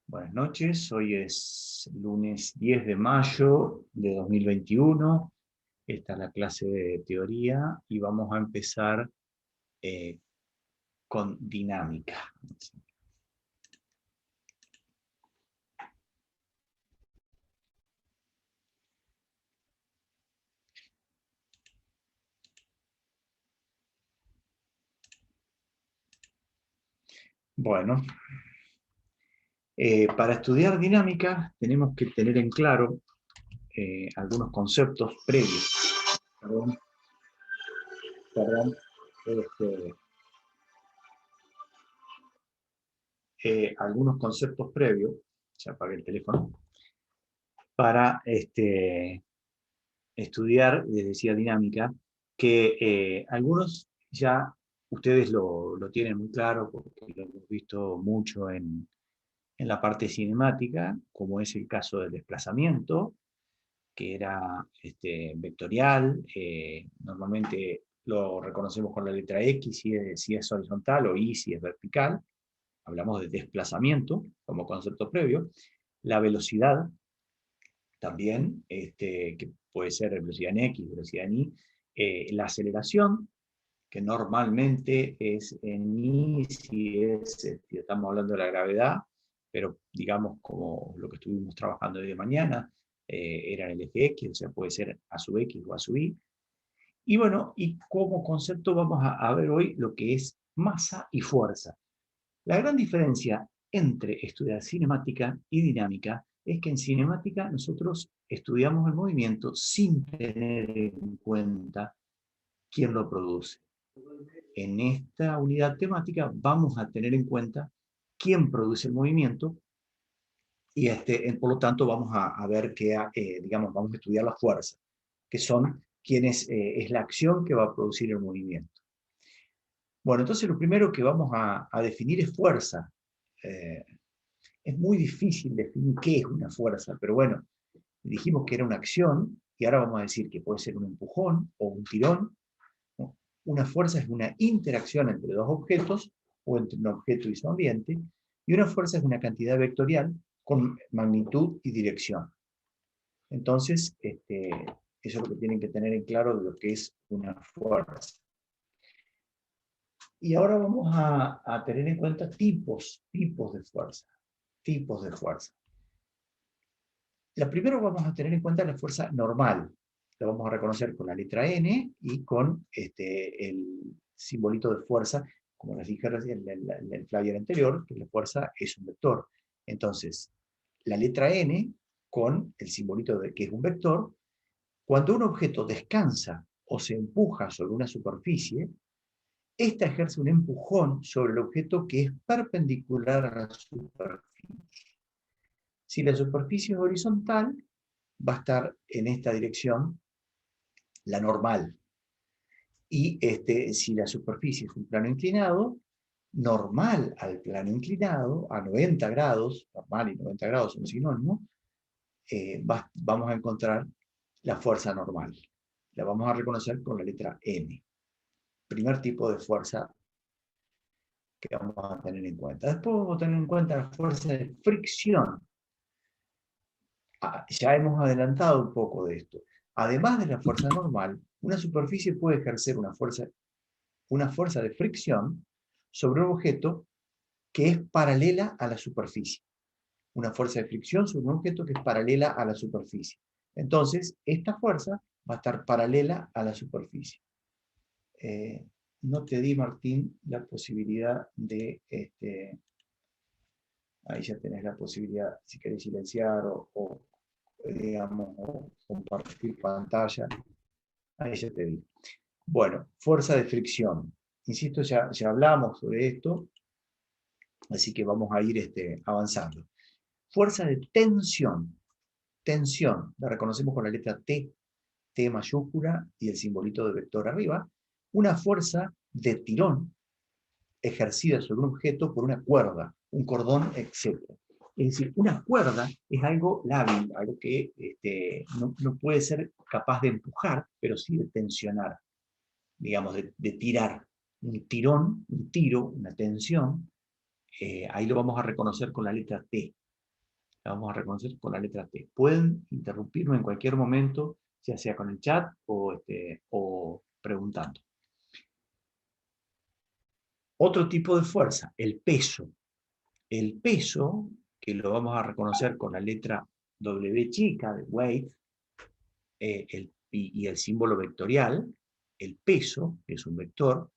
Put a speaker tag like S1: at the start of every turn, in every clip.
S1: Buenas noches, hoy es lunes 10 de mayo de 2021. Esta es la clase de teoría y vamos a empezar eh, con dinámica. Bueno, para estudiar dinámica tenemos que tener en claro algunos conceptos previos. Perdón, algunos conceptos previos, ya apagué el teléfono, para estudiar, les decía, dinámica, que algunos ya ustedes lo tienen muy claro, porque lo hemos visto mucho en la parte cinemática, como es el caso del desplazamiento, que era vectorial, normalmente lo reconocemos con la letra X si es horizontal o Y si es vertical, hablamos de desplazamiento como concepto previo, la velocidad también, que puede ser velocidad en X, velocidad en Y, la aceleración, que normalmente es en Y, si estamos hablando de la gravedad, pero digamos como lo que estuvimos trabajando hoy de mañana, era el eje X, o sea, puede ser a sub X o a sub Y. Y bueno, y como concepto vamos a ver hoy lo que es masa y fuerza. La gran diferencia entre estudiar cinemática y dinámica es que en cinemática nosotros estudiamos el movimiento sin tener en cuenta quién lo produce. En esta unidad temática vamos a tener en cuenta quién produce el movimiento y por lo tanto vamos a ver que, digamos, vamos a estudiar la fuerza, que son quienes es la acción que va a producir el movimiento. Bueno, entonces lo primero que vamos a definir es fuerza. Eh, es muy difícil definir qué es una fuerza, pero bueno, dijimos que era una acción y ahora vamos a decir que puede ser un empujón o un tirón. ¿No? Una fuerza es una interacción entre dos objetos o entre un objeto y su ambiente, y una fuerza es una cantidad vectorial con magnitud y dirección. Entonces, eso es lo que tienen que tener en claro de lo que es una fuerza. Y ahora vamos a tener en cuenta tipos de fuerza. Tipos de fuerza. La primero vamos a tener en cuenta la fuerza normal. La vamos a reconocer con la letra N y con el simbolito de fuerza, como les dije en el flyer anterior, que la fuerza es un vector. Entonces, la letra N con el simbolito de que es un vector, cuando un objeto descansa o se empuja sobre una superficie, esta ejerce un empujón sobre el objeto que es perpendicular a la superficie. Si la superficie es horizontal, va a estar en esta dirección la normal. Y si la superficie es un plano inclinado, normal al plano inclinado, a 90 grados, normal y 90 grados son sinónimos, vamos a encontrar la fuerza normal. La vamos a reconocer con la letra N. Primer tipo de fuerza que vamos a tener en cuenta. Después vamos a tener en cuenta la fuerza de fricción. Ya hemos adelantado un poco de esto. Además de la fuerza normal, una superficie puede ejercer una fuerza de fricción sobre un objeto que es paralela a la superficie. Una fuerza de fricción sobre un objeto que es paralela a la superficie. Entonces, esta fuerza va a estar paralela a la superficie. No te di, Martín, la posibilidad de... ahí ya tenés la posibilidad, si querés silenciar o digamos, o compartir pantalla. Ahí ya te di. Bueno, fuerza de fricción. Insisto, ya hablamos sobre esto, así que vamos a ir avanzando. Fuerza de tensión. Tensión, la reconocemos con la letra T, T mayúscula y el simbolito de vector arriba. Una fuerza de tirón ejercida sobre un objeto por una cuerda, un cordón, etc. Es decir, una cuerda es algo lábil, algo que no puede ser capaz de empujar, pero sí de tensionar, digamos, de tirar. Un tirón, un tiro, una tensión, ahí lo vamos a reconocer con la letra T. La vamos a reconocer con la letra T. Pueden interrumpirme en cualquier momento, ya sea con el chat o preguntando. Otro tipo de fuerza, el peso. El peso, que lo vamos a reconocer con la letra W chica de weight, y el símbolo vectorial, el peso, que es un vector,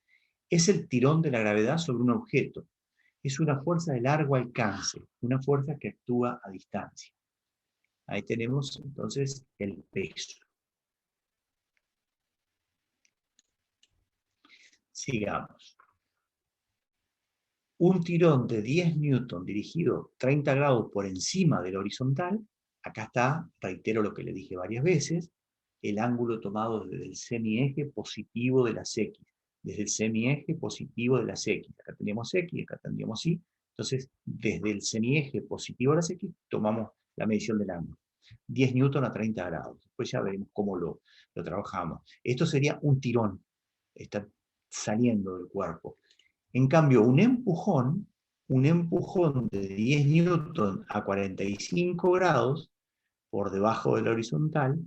S1: es el tirón de la gravedad sobre un objeto. Es una fuerza de largo alcance, una fuerza que actúa a distancia. Ahí tenemos entonces el peso. Sigamos. Un tirón de 10 newton dirigido 30 grados por encima del horizontal, acá está, reitero lo que le dije varias veces, el ángulo tomado desde el semieje positivo de las X, desde el semieje positivo de las X, acá tenemos X, acá tendríamos Y, entonces desde el semieje positivo de las X tomamos la medición del ángulo, 10 newton a 30 grados, después ya veremos cómo lo trabajamos. Esto sería un tirón, está saliendo del cuerpo. En cambio, un empujón de 10 newton a 45 grados por debajo del horizontal,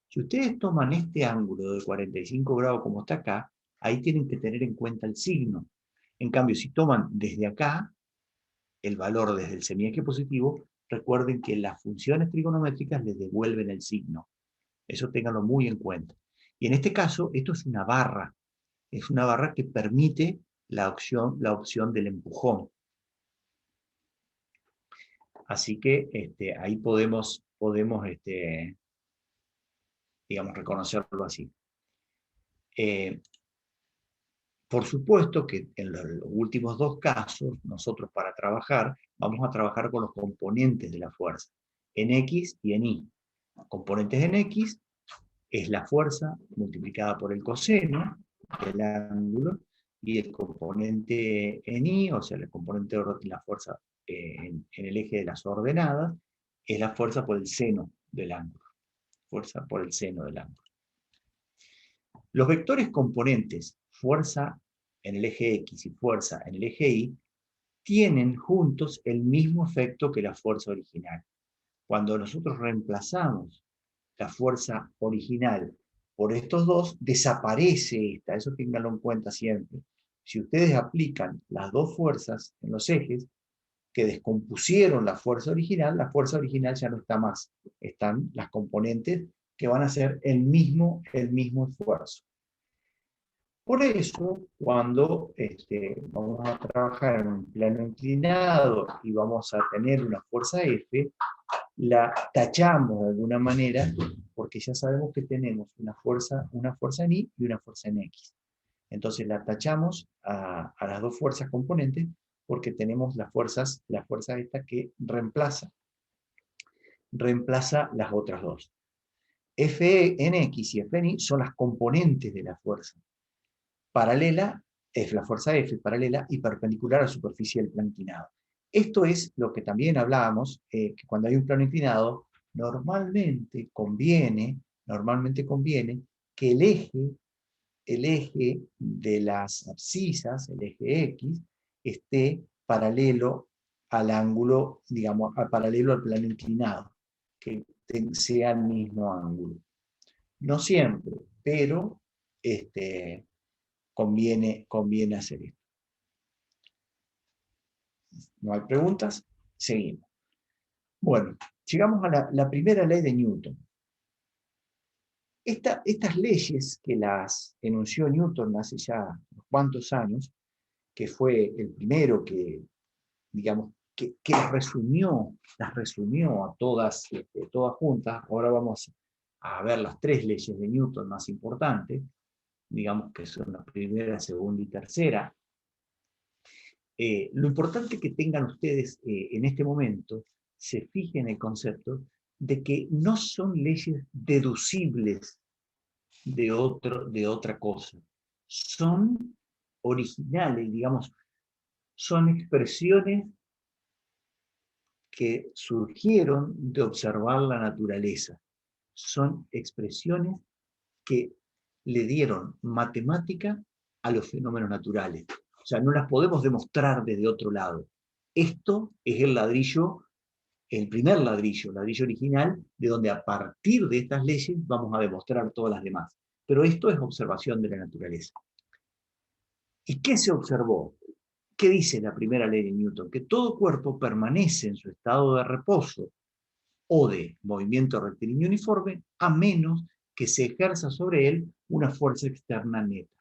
S1: si ustedes toman este ángulo de 45 grados como está acá, ahí tienen que tener en cuenta el signo. En cambio, si toman desde acá, el valor desde el semieje positivo, recuerden que las funciones trigonométricas les devuelven el signo. Eso ténganlo muy en cuenta. Y en este caso, esto es una barra. Es una barra que permite la opción del empujón. Así que ahí podemos digamos, reconocerlo así. Por supuesto que en los últimos dos casos, nosotros para trabajar, vamos a trabajar con los componentes de la fuerza, en X y en Y. Componentes en X es la fuerza multiplicada por el coseno del ángulo, y el componente en Y, o sea, el componente de la fuerza en el eje de las ordenadas, es la fuerza por el seno del ángulo. Fuerza por el seno del ángulo. Los vectores componentes, fuerza en el eje X y fuerza en el eje Y, tienen juntos el mismo efecto que la fuerza original. Cuando nosotros reemplazamos la fuerza original por estos dos, desaparece esta, eso ténganlo en cuenta siempre. Si ustedes aplican las dos fuerzas en los ejes, que descompusieron la fuerza original ya no está más. Están las componentes que van a hacer el mismo esfuerzo. Por eso, cuando vamos a trabajar en un plano inclinado y vamos a tener una fuerza F, la tachamos de alguna manera, porque ya sabemos que tenemos una fuerza en Y y una fuerza en X. Entonces la tachamos a las dos fuerzas componentes porque tenemos la fuerza esta que reemplaza las otras dos. Fe en X y F en Y son las componentes de la fuerza. Paralela es la fuerza F, paralela y perpendicular a la superficie del plano inclinado. Esto es lo que también hablábamos, que cuando hay un plano inclinado, normalmente conviene que el eje de las abscisas, el eje X, esté paralelo al ángulo, digamos, paralelo al plano inclinado, que sea el mismo ángulo. No siempre, pero conviene hacer esto. ¿No hay preguntas? Seguimos. Bueno, llegamos a la primera ley de Newton. Estas leyes que las enunció Newton hace ya unos cuantos años, que fue el primero que, digamos, que las resumió a todas juntas. Ahora vamos a ver las tres leyes de Newton más importantes, digamos que son la primera, segunda y tercera. Lo importante que tengan ustedes en este momento, se fijen en el concepto de que no son leyes deducibles de otra cosa. Son originales, digamos, son expresiones que surgieron de observar la naturaleza. Son expresiones que le dieron matemática a los fenómenos naturales. O sea, no las podemos demostrar desde otro lado. Esto es el ladrillo el primer ladrillo, el ladrillo original, de donde a partir de estas leyes vamos a demostrar todas las demás. Pero esto es observación de la naturaleza. ¿Y qué se observó? ¿Qué dice la primera ley de Newton? Que todo cuerpo permanece en su estado de reposo o de movimiento rectilíneo uniforme, a menos que se ejerza sobre él una fuerza externa neta.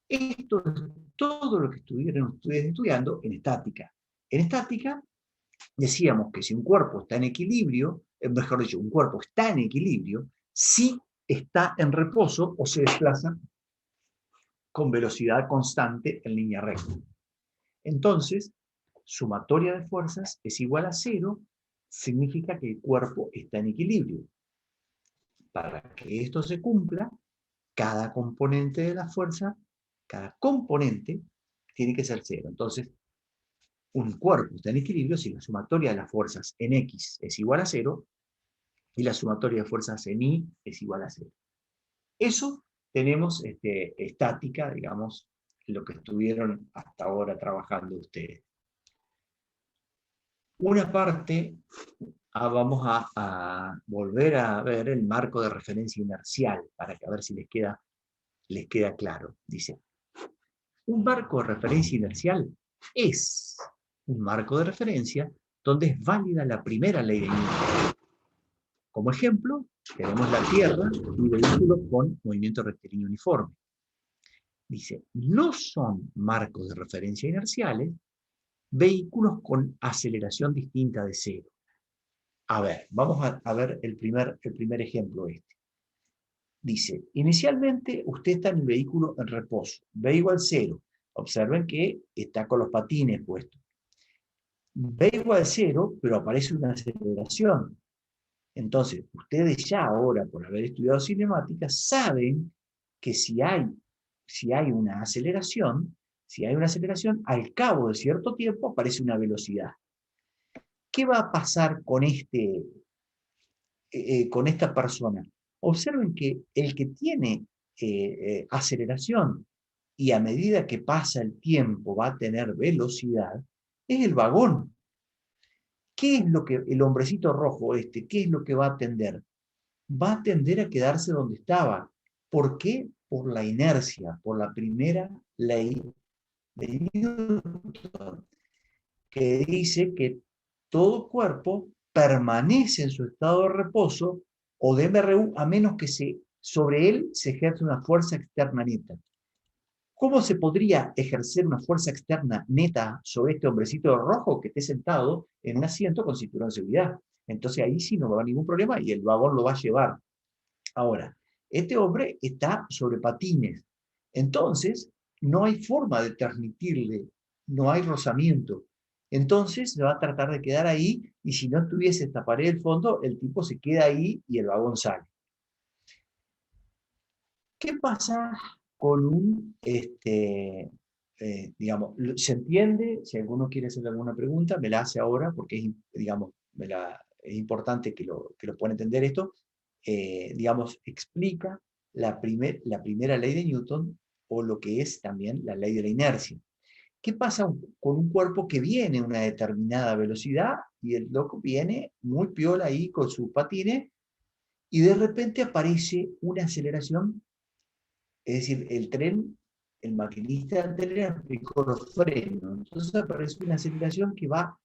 S1: Esto es todo lo que estuvieron ustedes estudiando en estática. En estática decíamos que si un cuerpo está en equilibrio, mejor dicho, un cuerpo está en equilibrio, si está en reposo o se desplaza con velocidad constante en línea recta. Entonces, sumatoria de fuerzas es igual a cero, significa que el cuerpo está en equilibrio. Para que esto se cumpla, cada componente de la fuerza, cada componente tiene que ser cero. Entonces, un cuerpo está en equilibrio si la sumatoria de las fuerzas en X es igual a cero y la sumatoria de fuerzas en Y es igual a cero. Eso tenemos estática, digamos, lo que estuvieron hasta ahora trabajando ustedes. Una parte, vamos a volver a ver el marco de referencia inercial, para que a ver si les queda claro. Dice, un marco de referencia inercial es un marco de referencia donde es válida la primera ley de Newton. Como ejemplo, tenemos la Tierra y vehículos con movimiento rectilíneo uniforme. Dice, no son marcos de referencia inerciales vehículos con aceleración distinta de cero. A ver, vamos a ver el primer ejemplo este. Dice, inicialmente usted está en el vehículo en reposo, V igual 0. Observen que está con los patines puestos. V igual 0, pero aparece una aceleración. Entonces, ustedes ya ahora, por haber estudiado cinemática, saben que si hay una aceleración, al cabo de cierto tiempo aparece una velocidad. ¿Qué va a pasar con esta persona? Observen que el que tiene aceleración y a medida que pasa el tiempo va a tener velocidad, es el vagón. ¿Qué es lo que el hombrecito rojo qué es lo que va a tender? Va a tender a quedarse donde estaba. ¿Por qué? Por la inercia, por la primera ley de Newton, que dice que todo cuerpo permanece en su estado de reposo o de MRU a menos que sobre él se ejerce una fuerza externa neta. ¿Cómo se podría ejercer una fuerza externa neta sobre este hombrecito rojo que esté sentado en un asiento con cinturón de seguridad? Entonces ahí sí no va a haber ningún problema y el vagón lo va a llevar. Ahora, este hombre está sobre patines. Entonces, no hay forma de transmitirle, no hay rozamiento. Entonces, se va a tratar de quedar ahí y si no estuviese esta pared del fondo, el tipo se queda ahí y el vagón sale. ¿Qué pasa con digamos, se entiende? Si alguno quiere hacer alguna pregunta, me la hace ahora porque es, digamos, es importante que lo puedan entender esto. Digamos, explica la primera ley de Newton o lo que es también la ley de la inercia. ¿Qué pasa con un cuerpo que viene a una determinada velocidad y el loco viene muy piola ahí con sus patines y de repente aparece una aceleración? Es decir, el maquinista del tren aplicó los frenos. Entonces aparece una aceleración que va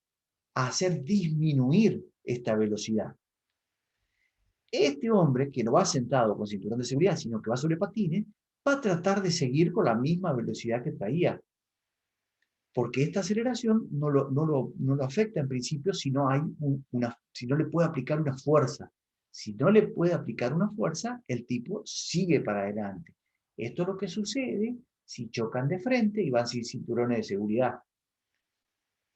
S1: a hacer disminuir esta velocidad. Este hombre, que no va sentado con cinturón de seguridad, sino que va sobre patines, va a tratar de seguir con la misma velocidad que traía. Porque esta aceleración no lo afecta en principio si no le puede aplicar una fuerza. Si no le puede aplicar una fuerza, el tipo sigue para adelante. Esto es lo que sucede si chocan de frente y van sin cinturones de seguridad.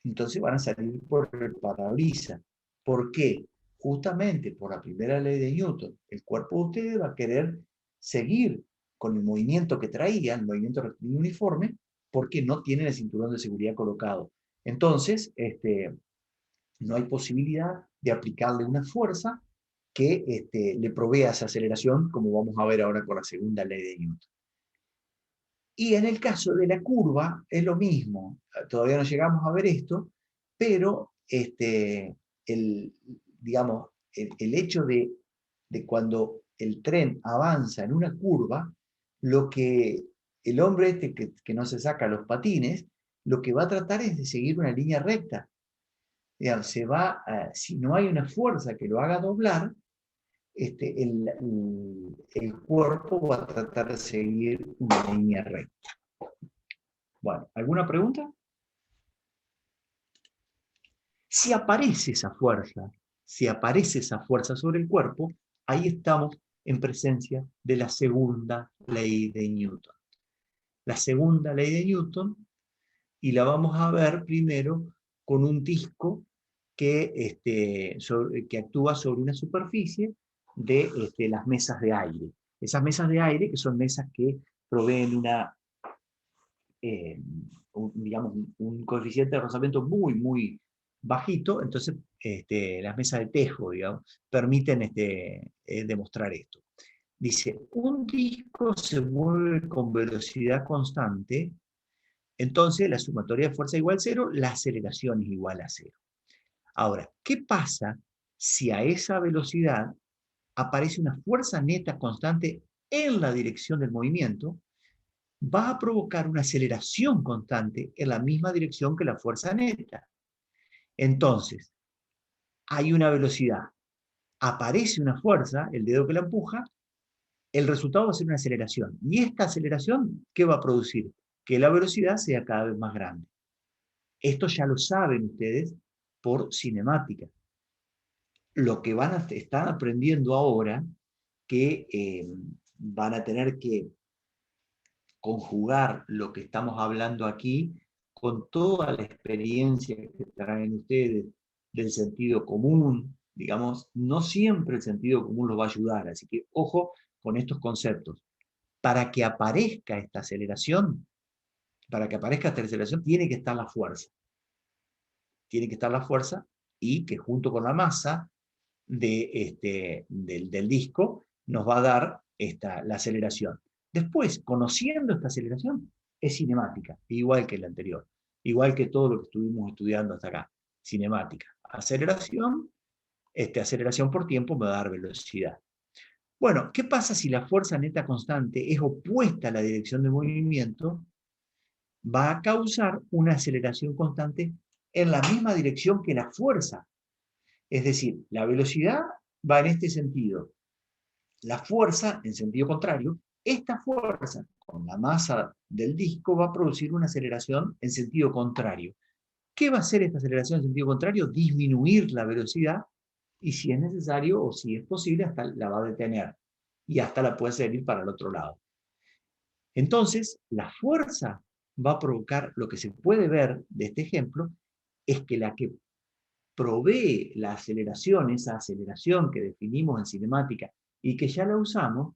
S1: Entonces van a salir por el parabrisas. ¿Por qué? Justamente por la primera ley de Newton. El cuerpo de ustedes va a querer seguir con el movimiento que traía, el movimiento rectilíneo uniforme, porque no tienen el cinturón de seguridad colocado. Entonces, no hay posibilidad de aplicarle una fuerza que le provea esa aceleración, como vamos a ver ahora con la segunda ley de Newton. Y en el caso de la curva es lo mismo. Todavía no llegamos a ver esto, pero digamos, el hecho de cuando el tren avanza en una curva, lo que el hombre este que no se saca los patines, lo que va a tratar es de seguir una línea recta. Digamos, si no hay una fuerza que lo haga doblar, el cuerpo va a tratar de seguir una línea recta. Bueno, ¿alguna pregunta? Si aparece esa fuerza sobre el cuerpo, ahí estamos en presencia de la segunda ley de Newton. La segunda ley de Newton, y la vamos a ver primero con un disco que actúa sobre una superficie de las mesas de aire. Esas mesas de aire, que son mesas que proveen digamos, un coeficiente de rozamiento muy, muy bajito, entonces las mesas de tejo, digamos, permiten demostrar esto. Dice, un disco se mueve con velocidad constante, entonces la sumatoria de fuerza es igual a 0, la aceleración es igual a 0. Ahora, ¿qué pasa si a esa velocidad aparece una fuerza neta constante en la dirección del movimiento? Va a provocar una aceleración constante en la misma dirección que la fuerza neta. Entonces, hay una velocidad, aparece una fuerza, el dedo que la empuja, el resultado va a ser una aceleración. Y esta aceleración, ¿qué va a producir? Que la velocidad sea cada vez más grande. Esto ya lo saben ustedes por cinemática. Lo que están aprendiendo ahora, que van a tener que conjugar lo que estamos hablando aquí con toda la experiencia que traen ustedes del sentido común, digamos, no siempre el sentido común los va a ayudar, así que ojo con estos conceptos. Para que aparezca esta aceleración, tiene que estar la fuerza. Tiene que estar la fuerza y que junto con la masa del disco nos va a dar la aceleración. Después, conociendo esta aceleración, es cinemática, igual que la anterior, igual que todo lo que estuvimos estudiando hasta acá. Cinemática. Aceleración por tiempo me va a dar velocidad. Bueno, ¿qué pasa si la fuerza neta constante es opuesta a la dirección de movimiento? Va a causar una aceleración constante en la misma dirección que la fuerza. Es decir, la velocidad va en este sentido. La fuerza, en sentido contrario, esta fuerza con la masa del disco va a producir una aceleración en sentido contrario. ¿Qué va a hacer esta aceleración en sentido contrario? Disminuir la velocidad y si es necesario o si es posible, hasta la va a detener y hasta la puede salir para el otro lado. Entonces, la fuerza va a provocar, lo que se puede ver de este ejemplo, es que la que provee la aceleración, esa aceleración que definimos en cinemática y que ya la usamos,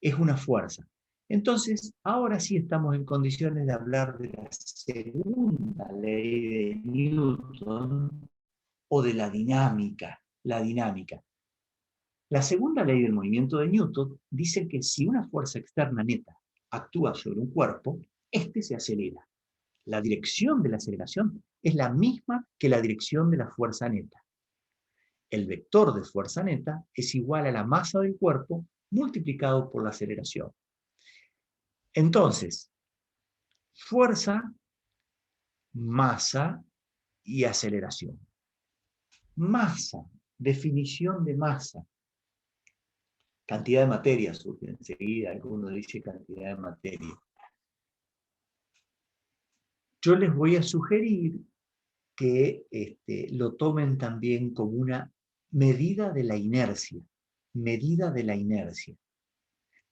S1: es una fuerza. Entonces, ahora sí estamos en condiciones de hablar de la segunda ley de Newton o de la dinámica. La dinámica. La segunda ley del movimiento de Newton dice que si una fuerza externa neta actúa sobre un cuerpo, éste se acelera. La dirección de la aceleración es la misma que la dirección de la fuerza neta. El vector de fuerza neta es igual a la masa del cuerpo multiplicado por la aceleración. Entonces, fuerza, masa y aceleración. Masa, definición de masa. Cantidad de materia surge enseguida, alguno dice cantidad de materia. Yo les voy a sugerir que lo tomen también como una medida de la inercia. Medida de la inercia.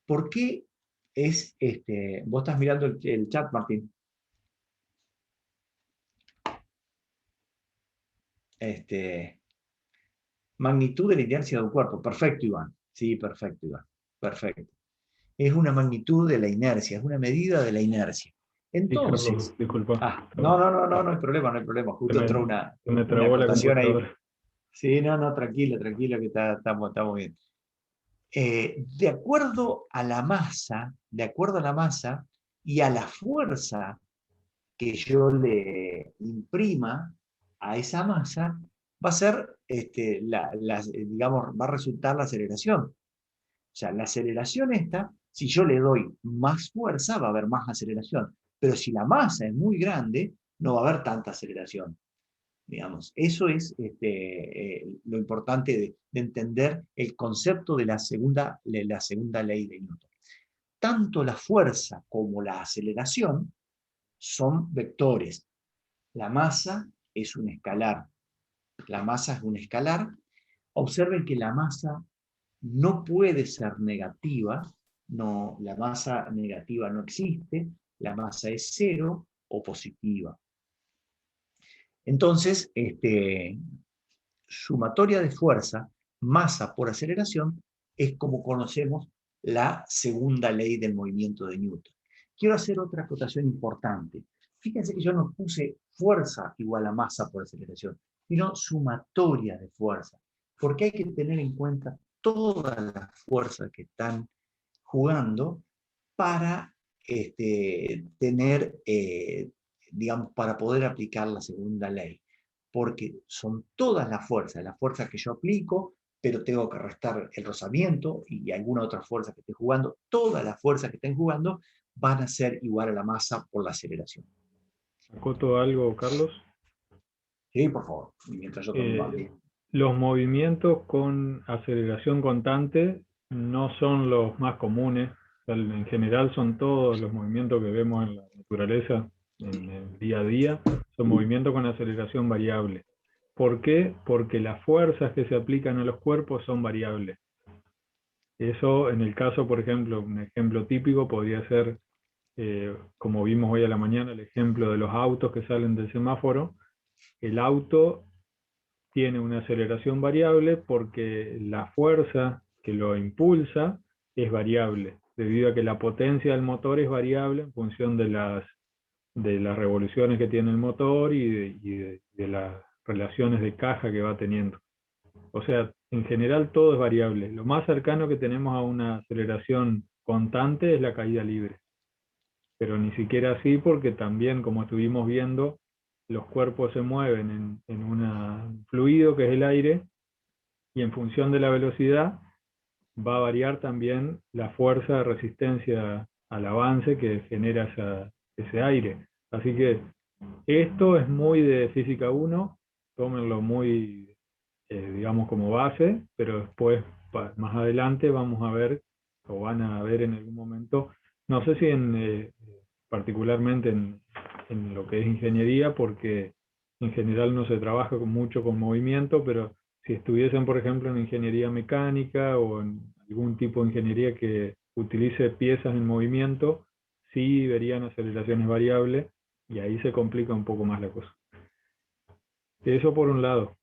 S1: ¿Por qué es, vos estás mirando el chat, Martín? Magnitud de la inercia de un cuerpo. Perfecto, Iván. Sí, perfecto, Iván. Perfecto. Es una magnitud de la inercia, es una medida de la inercia. Entonces,
S2: Sí, Carlos, disculpa.
S1: no hay problema, no hay problema. Justo entró una
S2: trabó la
S1: acotación ahí.
S2: computadora.
S1: Sí, no, tranquilo, que estamos bien. De acuerdo a la masa y a la fuerza que yo le imprima a esa masa, va a ser, digamos, va a resultar la aceleración. O sea, la aceleración esta, si yo le doy más fuerza, va a haber más aceleración. Pero si la masa es muy grande, no va a haber tanta aceleración. Digamos, eso es lo importante de entender el concepto de la segunda ley de Newton. Tanto la fuerza como la aceleración son vectores. La masa es un escalar. La masa es un escalar. Observen que la masa no puede ser negativa. No, la masa negativa no existe. La masa es cero o positiva. Entonces, sumatoria de fuerza, masa por aceleración, es como conocemos la segunda ley del movimiento de Newton. Quiero hacer otra acotación importante. Fíjense que yo no puse fuerza igual a masa por aceleración, sino sumatoria de fuerza, porque hay que tener en cuenta todas las fuerzas que están jugando para tener, digamos, para poder aplicar la segunda ley, porque son todas las fuerzas que yo aplico, pero tengo que restar el rozamiento y alguna otra fuerza que esté jugando, todas las fuerzas que estén jugando van a ser igual a la masa por la aceleración.
S2: ¿Acoto algo, Carlos?
S1: Sí, por favor, mientras yo tomo mate.
S2: Los movimientos con aceleración constante no son los más comunes. En general son todos los movimientos que vemos en la naturaleza, en el día a día, son movimientos con aceleración variable. ¿Por qué? Porque las fuerzas que se aplican a los cuerpos son variables. Eso, en el caso, por ejemplo, un ejemplo típico podría ser, como vimos hoy a la mañana, el ejemplo de los autos que salen del semáforo. El auto tiene una aceleración variable porque la fuerza que lo impulsa es variable, debido a que la potencia del motor es variable en función de las revoluciones que tiene el motor y de las relaciones de caja que va teniendo. O sea, en general todo es variable. Lo más cercano que tenemos a una aceleración constante es la caída libre. Pero ni siquiera así, porque también, como estuvimos viendo, los cuerpos se mueven en un fluido que es el aire, y en función de la velocidad va a variar también la fuerza de resistencia al avance que genera ese aire. Así que esto es muy de física 1, tómenlo muy, digamos, como base, pero después, más adelante, vamos a ver, o van a ver en algún momento, no sé si particularmente en lo que es ingeniería, porque en general no se trabaja mucho con movimiento, pero si estuviesen, por ejemplo, en ingeniería mecánica o en algún tipo de ingeniería que utilice piezas en movimiento, sí verían aceleraciones variables y ahí se complica un poco más la cosa. Eso por un lado.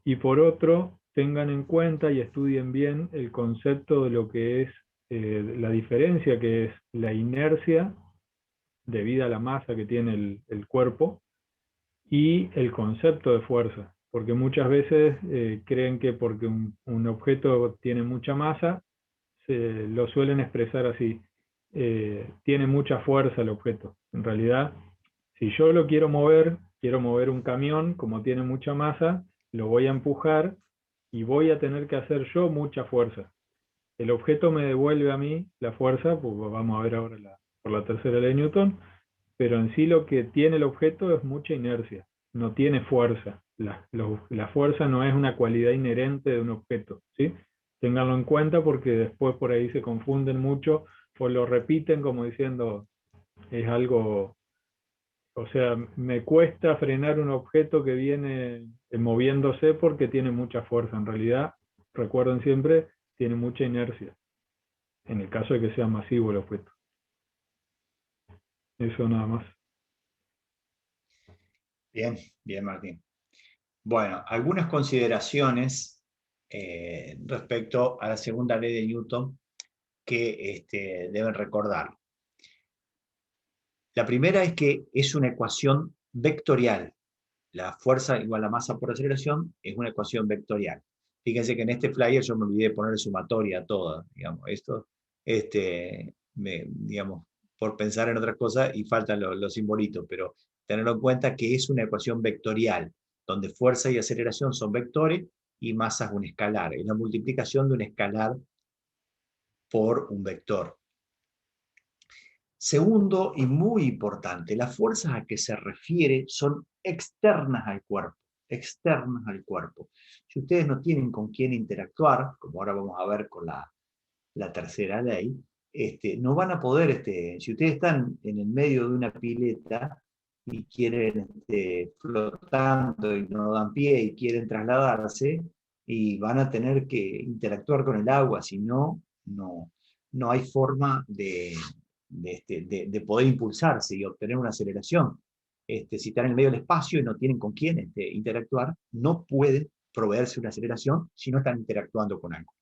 S2: Y por otro, tengan en cuenta y estudien bien el concepto de lo que es la diferencia que es la inercia debida a la masa que tiene el cuerpo y el concepto de fuerza. Porque muchas veces creen que porque un objeto tiene mucha masa, lo suelen expresar así, tiene mucha fuerza el objeto. En realidad, si yo lo quiero mover un camión, como tiene mucha masa, lo voy a empujar y voy a tener que hacer yo mucha fuerza. El objeto me devuelve a mí la fuerza, pues vamos a ver ahora por la tercera ley de Newton, pero en sí lo que tiene el objeto es mucha inercia, no tiene fuerza. La fuerza no es una cualidad inherente de un objeto, ¿sí? Ténganlo en cuenta porque después por ahí se confunden mucho o lo repiten como diciendo es algo, o sea, me cuesta frenar un objeto que viene moviéndose porque tiene mucha fuerza. En realidad, recuerden siempre, tiene mucha inercia, en el caso de que sea masivo el objeto. Eso nada más.
S1: Bien, bien, Martín. Bueno, algunas consideraciones respecto a la segunda ley de Newton que deben recordar. La primera es que es una ecuación vectorial. La fuerza igual a masa por aceleración es una ecuación vectorial. Fíjense que en este flyer yo me olvidé de poner sumatoria a todas, digamos, esto, digamos, por pensar en otras cosas y faltan los simbolitos, pero tenerlo en cuenta que es una ecuación vectorial. donde fuerza y aceleración son vectores y masa es un escalar. Es la multiplicación de un escalar por un vector. Segundo, y muy importante, las fuerzas a que se refiere son externas al cuerpo. Externas al cuerpo. Si ustedes no tienen con quién interactuar, como ahora vamos a ver con la tercera ley, no van a poder, si ustedes están en el medio de una pileta y quieren flotando y no dan pie y quieren trasladarse, y van a tener que interactuar con el agua, si no, no hay forma de poder impulsarse y obtener una aceleración. Si están en el medio del espacio y no tienen con quién interactuar, no pueden proveerse una aceleración si no están interactuando con algo.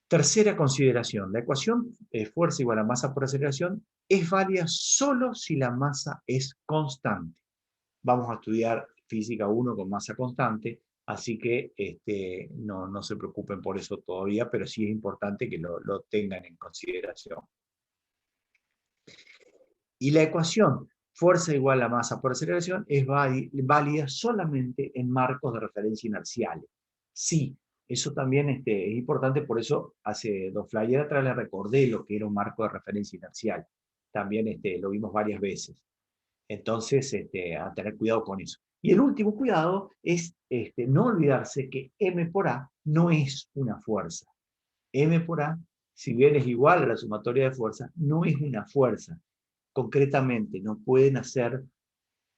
S1: Tercera consideración, la ecuación fuerza igual a masa por aceleración es válida solo si la masa es constante. Vamos a estudiar física 1 con masa constante, así que no se preocupen por eso todavía, pero sí es importante que lo tengan en consideración. Y la ecuación fuerza igual a masa por aceleración es válida solamente en marcos de referencia inerciales. Sí, eso también es importante, por eso hace 2 flyers atrás les recordé lo que era un marco de referencia inercial. También lo vimos varias veces. Entonces, a tener cuidado con eso. Y el último cuidado es no olvidarse que M por A no es una fuerza. M por A, si bien es igual a la sumatoria de fuerzas, no es una fuerza. Concretamente, no pueden hacer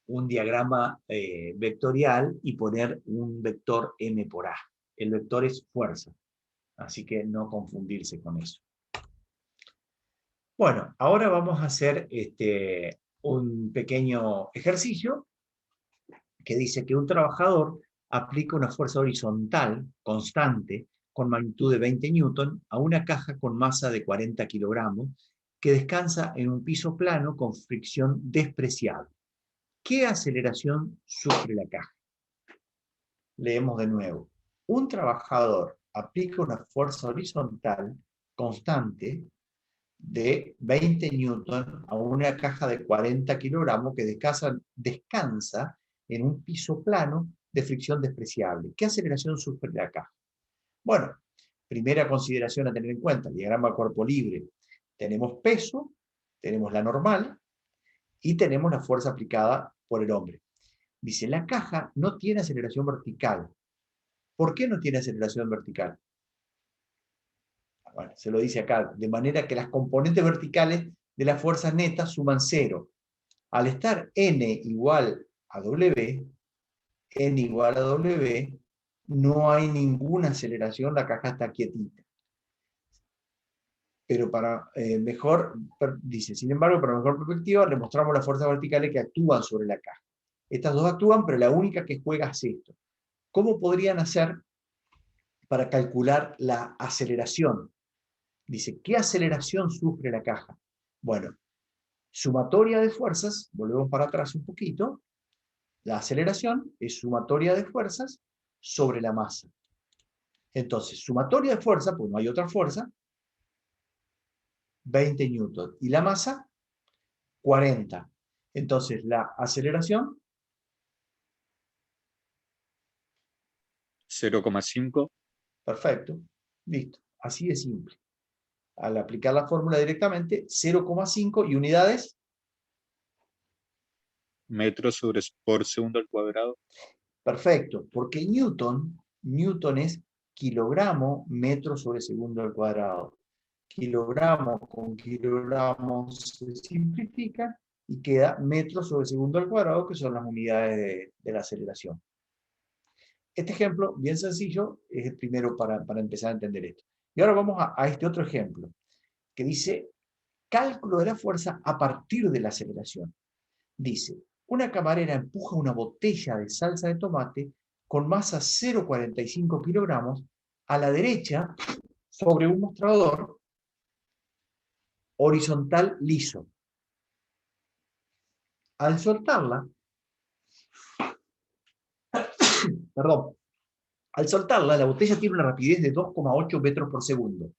S1: un diagrama vectorial y poner un vector M por A. El vector es fuerza, así que no confundirse con eso. Bueno, ahora vamos a hacer un pequeño ejercicio que dice que un trabajador aplica una fuerza horizontal constante con magnitud de 20 newton a una caja con masa de 40 kilogramos que descansa en un piso plano con fricción despreciable. ¿Qué aceleración sufre la caja? Leemos de nuevo. Un trabajador aplica una fuerza horizontal constante de 20 newton a una caja de 40 kilogramos que descansa en un piso plano de fricción despreciable. ¿Qué aceleración sufre la caja? Bueno, primera consideración a tener en cuenta, el diagrama cuerpo libre. Tenemos peso, tenemos la normal y tenemos la fuerza aplicada por el hombre. Dice, la caja no tiene aceleración vertical. ¿Por qué no tiene aceleración vertical? Bueno, se lo dice acá, de manera que las componentes verticales de las fuerzas netas suman 0. Al estar n igual a w, no hay ninguna aceleración, la caja está quietita. Pero dice, sin embargo, para mejor perspectiva, le mostramos las fuerzas verticales que actúan sobre la caja. Estas dos actúan, pero la única que juega es esto. ¿Cómo podrían hacer para calcular la aceleración? Dice, ¿qué aceleración sufre la caja? Bueno, sumatoria de fuerzas, volvemos para atrás un poquito, la aceleración es sumatoria de fuerzas sobre la masa. Entonces, sumatoria de fuerza, pues no hay otra fuerza, 20 newton. Y la masa, 40. Entonces, la aceleración,
S3: 0,5.
S1: Perfecto, listo, así de simple. Al aplicar la fórmula directamente, 0,5 y unidades.
S3: Metros por segundo al cuadrado.
S1: Perfecto, porque Newton es kilogramo metro sobre segundo al cuadrado. Kilogramo con kilogramos se simplifica y queda metro sobre segundo al cuadrado, que son las unidades de la aceleración. Este ejemplo, bien sencillo, es el primero para empezar a entender esto. Y ahora vamos a este otro ejemplo, que dice cálculo de la fuerza a partir de la aceleración. Dice, una camarera empuja una botella de salsa de tomate con masa 0,45 kilogramos a la derecha sobre un mostrador horizontal liso. Al soltarla, la botella tiene una rapidez de 2,8 metros por segundo,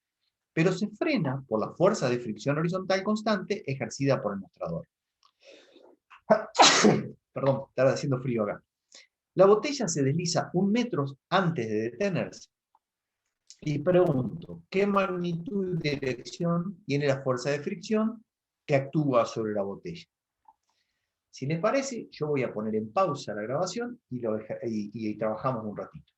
S1: pero se frena por la fuerza de fricción horizontal constante ejercida por el mostrador. Perdón, está haciendo frío acá. La botella se desliza 1 metro antes de detenerse. Y pregunto, ¿qué magnitud de dirección tiene la fuerza de fricción que actúa sobre la botella? Si les parece, yo voy a poner en pausa la grabación y trabajamos un ratito.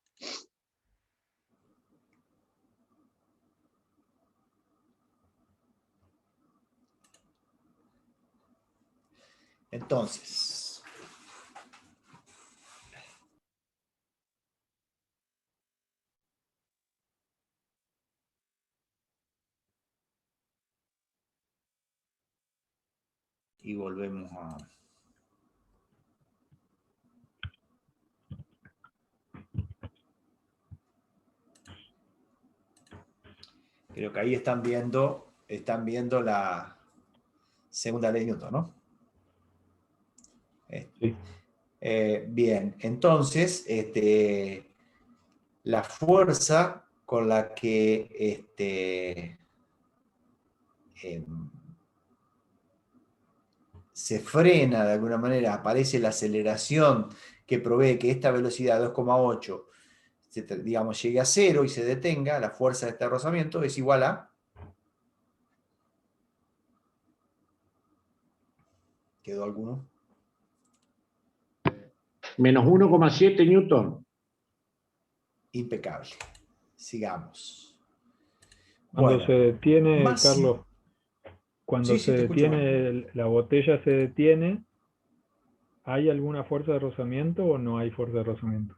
S1: Entonces, y volvemos a... Creo que ahí están viendo la segunda ley de Newton, ¿no?
S2: Sí.
S1: Bien, entonces, la fuerza con la que se frena de alguna manera, aparece la aceleración que provee que esta velocidad 2,8 digamos, llegue a 0 y se detenga, la fuerza de este rozamiento es igual a... ¿Quedó alguno?
S4: Menos 1,7 Newton.
S1: Impecable. Sigamos.
S2: Cuando
S1: Bueno,
S2: se detiene,
S1: más...
S2: Carlos, cuando
S1: Sí,
S2: se
S1: te escucho.
S2: detiene, la botella se detiene, ¿hay alguna fuerza de rozamiento o no hay fuerza de rozamiento?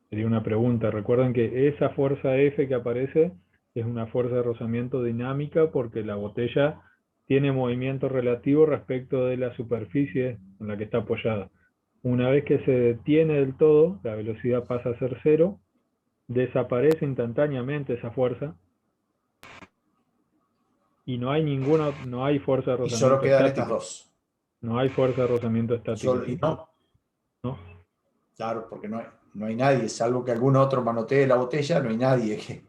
S2: Sería una pregunta. Recuerden que esa fuerza F que aparece es una fuerza de rozamiento dinámica porque la botella tiene movimiento relativo respecto de la superficie en la que está apoyada. Una vez que se detiene del todo, la velocidad pasa a ser 0, desaparece instantáneamente esa fuerza y no hay fuerza de
S1: Y solo
S2: rozamiento
S1: quedan estas
S2: estática.
S1: dos.
S2: No hay fuerza de rozamiento estática.
S1: Y no,
S2: ¿No?
S1: claro, porque no hay nadie, salvo que algún otro manotee la botella, no hay nadie que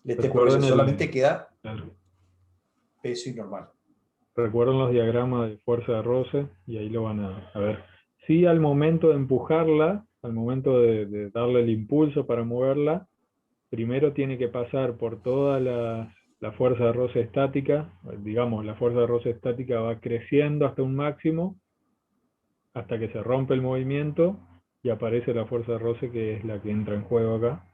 S1: le esté por eso. Solamente queda
S2: Claro.
S1: peso y normal.
S2: Recuerden los diagramas de fuerza de roce y ahí lo van a ver. Sí, al momento de empujarla, al momento de darle el impulso para moverla, primero tiene que pasar por toda la fuerza de roce estática. Digamos, la fuerza de roce estática va creciendo hasta un máximo, hasta que se rompe el movimiento y aparece la fuerza de roce, que es la que entra en juego acá.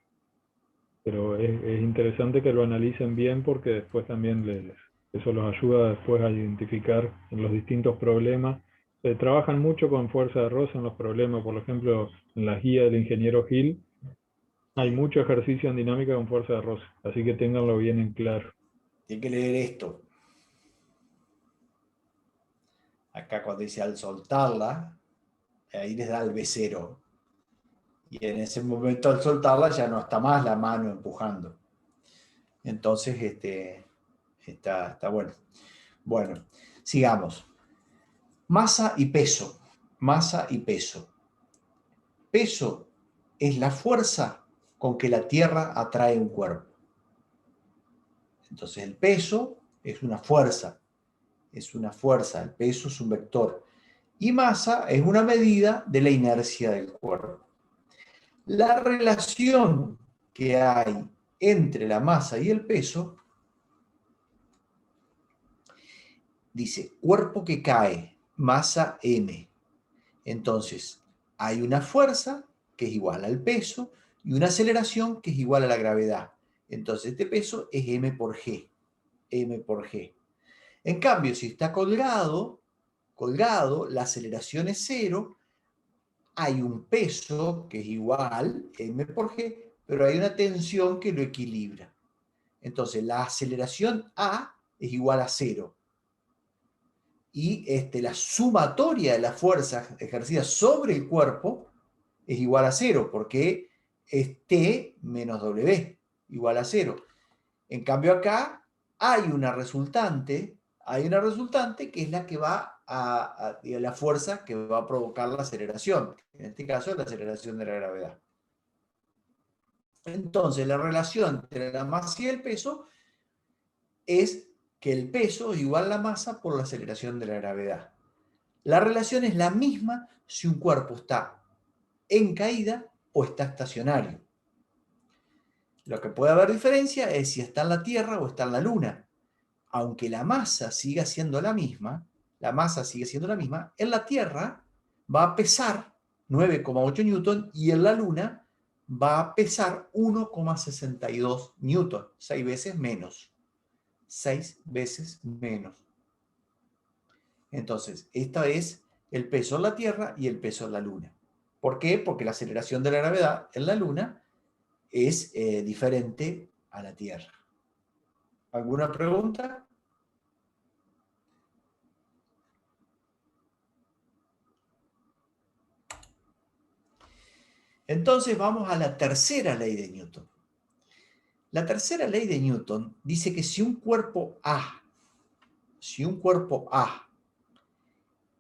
S2: Pero es interesante que lo analicen bien porque después también eso los ayuda después a identificar en los distintos problemas. Trabajan mucho con fuerza de roce en los problemas, por ejemplo, en la guía del ingeniero Hill hay mucho ejercicio en dinámica con fuerza de roce, así que ténganlo bien en claro.
S1: Tienen que leer esto. Acá cuando dice al soltarla, ahí les da el B0. Y en ese momento al soltarla ya no está más la mano empujando. Entonces, está bueno. Bueno, sigamos. Masa y peso. Masa y peso. Peso es la fuerza con que la Tierra atrae un cuerpo. Entonces el peso es una fuerza. El peso es un vector. Y masa es una medida de la inercia del cuerpo. La relación que hay entre la masa y el peso dice cuerpo que cae, masa m. Entonces, hay una fuerza que es igual al peso y una aceleración que es igual a la gravedad. Entonces, este peso es m por g. M por g. En cambio, si está colgado, la aceleración es 0, hay un peso que es igual, m por g, pero hay una tensión que lo equilibra. Entonces, la aceleración A es igual a 0. Y la sumatoria de las fuerzas ejercidas sobre el cuerpo es igual a 0, porque es T menos W, igual a 0. En cambio acá hay una resultante que es la que va a la fuerza que va a provocar la aceleración. En este caso es la aceleración de la gravedad. Entonces la relación entre la masa y el peso es que el peso es igual a la masa por la aceleración de la gravedad. La relación es la misma si un cuerpo está en caída o está estacionario. Lo que puede haber diferencia es si está en la Tierra o está en la Luna. Aunque la masa siga siendo la misma, en la Tierra va a pesar 9,8 newton y en la Luna va a pesar 1,62 newton, 6 veces menos. 6 veces menos. Entonces, esta es el peso en la Tierra y el peso en la Luna. ¿Por qué? Porque la aceleración de la gravedad en la Luna es diferente a la Tierra. ¿Alguna pregunta? Entonces vamos a la tercera ley de Newton. La tercera ley de Newton dice que si un cuerpo A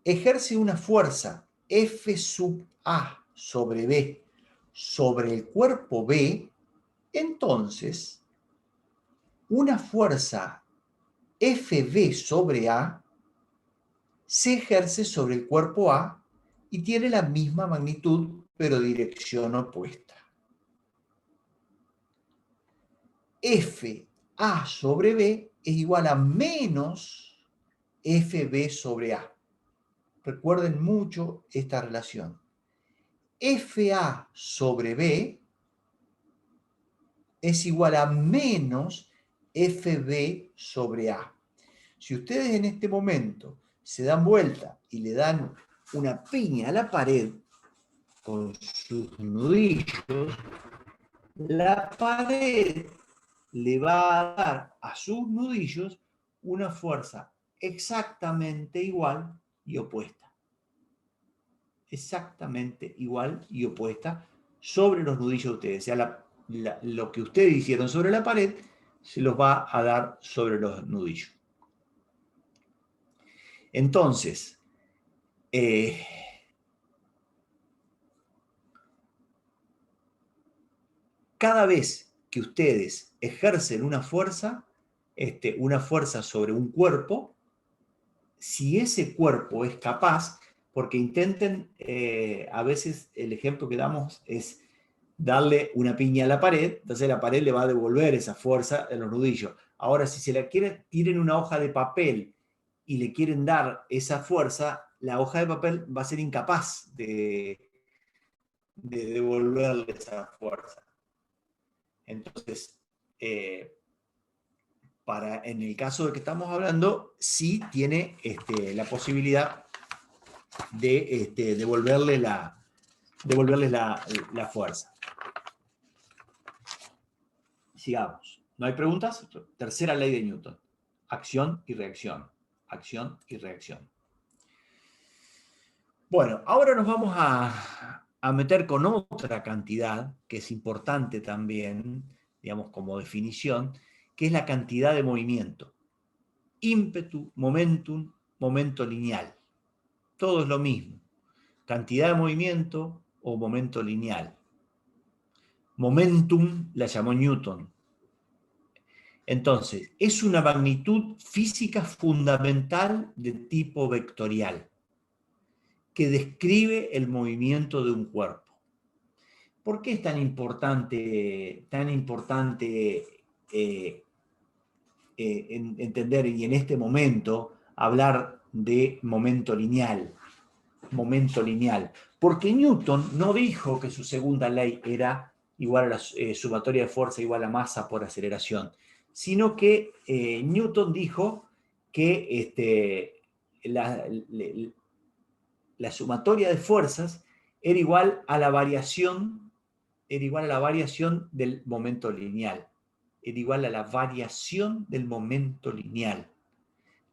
S1: ejerce una fuerza F sub A sobre B sobre el cuerpo B, entonces una fuerza FB sobre A se ejerce sobre el cuerpo A y tiene la misma magnitud, pero dirección opuesta. FA sobre B es igual a menos FB sobre A. Recuerden mucho esta relación. FA sobre B es igual a menos FB sobre A. Si ustedes en este momento se dan vuelta y le dan una piña a la pared con sus nudillos, la pared le va a dar a sus nudillos una fuerza exactamente igual y opuesta. Exactamente igual y opuesta sobre los nudillos de ustedes. O sea, lo que ustedes hicieron sobre la pared se los va a dar sobre los nudillos. Entonces, cada vez que ustedes ejercen una fuerza sobre un cuerpo, si ese cuerpo es capaz, porque intenten, a veces el ejemplo que damos es darle una piña a la pared, entonces la pared le va a devolver esa fuerza en los nudillos. Ahora, si se la quieren, tiren una hoja de papel y le quieren dar esa fuerza, la hoja de papel va a ser incapaz de devolverle esa fuerza. Entonces, en el caso de que estamos hablando, sí tiene la posibilidad de devolverles la fuerza. Sigamos. ¿No hay preguntas? Tercera ley de Newton. Acción y reacción. Acción y reacción. Bueno, ahora nos vamos a meter con otra cantidad que es importante también, digamos, como definición, que es la cantidad de movimiento. Ímpetu, momentum, momento lineal. Todo es lo mismo. Cantidad de movimiento o momento lineal. Momentum la llamó Newton. Entonces, es una magnitud física fundamental de tipo vectorial que describe el movimiento de un cuerpo. ¿Por qué es tan importante entender y en este momento hablar de momento lineal? Momento lineal. Porque Newton no dijo que su segunda ley era igual a la sumatoria de fuerza igual a masa por aceleración, sino que Newton dijo que la sumatoria de fuerzas era igual a la variación del momento lineal. Era igual a la variación del momento lineal.